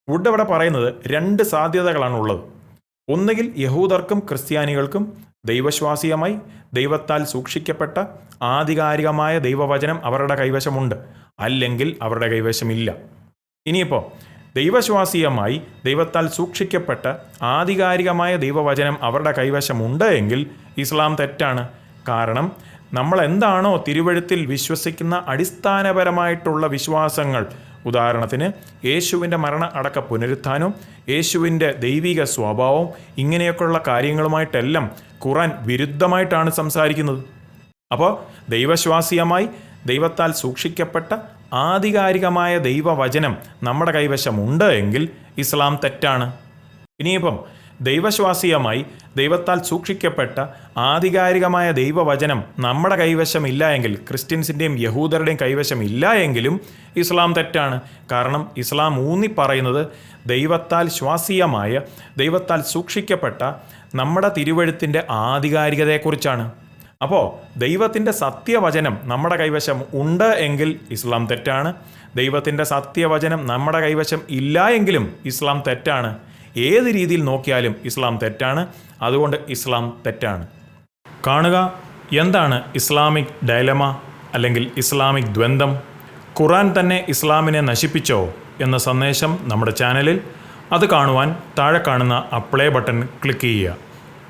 Would അവിടെ പറയുന്നത് 2 സാധ്യതകളാണ് ഉള്ളത്. ഒന്നുകിൽ യഹൂദർക്കും ക്രിസ്ത്യാനികൾക്കും ദൈവശ്വാസീയമായി ദൈവത്താൽ സൂക്ഷിക്കപ്പെട്ട ആധികാരികമായ ദൈവവചനം അവരുടെ കൈവശമുണ്ട്, അല്ലെങ്കിൽ അവരുടെ കൈവശമില്ല. ഇനിയിപ്പോൾ ദൈവശ്വാസീയമായി ദൈവത്താൽ സൂക്ഷിക്കപ്പെട്ട ആധികാരികമായ ദൈവവചനം അവരുടെ കൈവശമുണ്ട് എങ്കിൽ ഇസ്ലാം തെറ്റാണ്. കാരണം നമ്മൾ എന്താണോ തിരുവെഴുത്തിൽ വിശ്വസിക്കുന്ന അടിസ്ഥാനപരമായിട്ടുള്ള വിശ്വാസങ്ങൾ, ഉദാഹരണത്തിന് യേശുവിൻ്റെ മരണ അടക്ക പുനരുത്ഥാനവും യേശുവിൻ്റെ ദൈവിക സ്വഭാവവും ഇങ്ങനെയൊക്കെയുള്ള കാര്യങ്ങളുമായിട്ടെല്ലാം ഖുർആൻ വിരുദ്ധമായിട്ടാണ് സംസാരിക്കുന്നത്. അപ്പോൾ ദൈവശ്വാസീയമായി ദൈവത്താൽ സൂക്ഷിക്കപ്പെട്ട ആധികാരികമായ ദൈവവചനം നമ്മുടെ കൈവശമുണ്ട് എങ്കിൽ ഇസ്ലാം തെറ്റാണ്. ഇനിയിപ്പം ദൈവശ്വാസീയമായി ദൈവത്താൽ സൂക്ഷിക്കപ്പെട്ട ആധികാരികമായ ദൈവവചനം നമ്മുടെ കൈവശമില്ല എങ്കിൽ, ക്രിസ്ത്യൻസിൻ്റെയും യഹൂദരുടെയും കൈവശമില്ല എങ്കിലും ഇസ്ലാം തെറ്റാണ്. കാരണം ഇസ്ലാം ഊന്നി പറയുന്നത് ദൈവത്താൽ ശ്വാസീയമായ ദൈവത്താൽ സൂക്ഷിക്കപ്പെട്ട നമ്മുടെ തിരുവെഴുത്തിൻ്റെ ആധികാരികതയെക്കുറിച്ചാണ്. അപ്പോൾ ദൈവത്തിൻ്റെ സത്യവചനം നമ്മുടെ കൈവശം ഉണ്ട് എങ്കിൽ ഇസ്ലാം തെറ്റാണ്. ദൈവത്തിൻ്റെ സത്യവചനം നമ്മുടെ കൈവശം ഇല്ല എങ്കിലും ഇസ്ലാം തെറ്റാണ്. ഏത് രീതിയിൽ നോക്കിയാലും ഇസ്ലാം തെറ്റാണ്. അതുകൊണ്ട് ഇസ്ലാം തെറ്റാണ്. കാണുക, എന്താണ് ഇസ്ലാമിക് ഡയലമ അല്ലെങ്കിൽ ഇസ്ലാമിക് ദ്വന്ദ്ം? ഖുർആൻ തന്നെ ഇസ്ലാമിനെ നശിപ്പിച്ചോ എന്ന സന്ദേശം നമ്മുടെ ചാനലിൽ. അത് കാണുവാൻ താഴെ കാണുന്ന പ്ലേ ബട്ടൺ ക്ലിക്ക് ചെയ്യുക.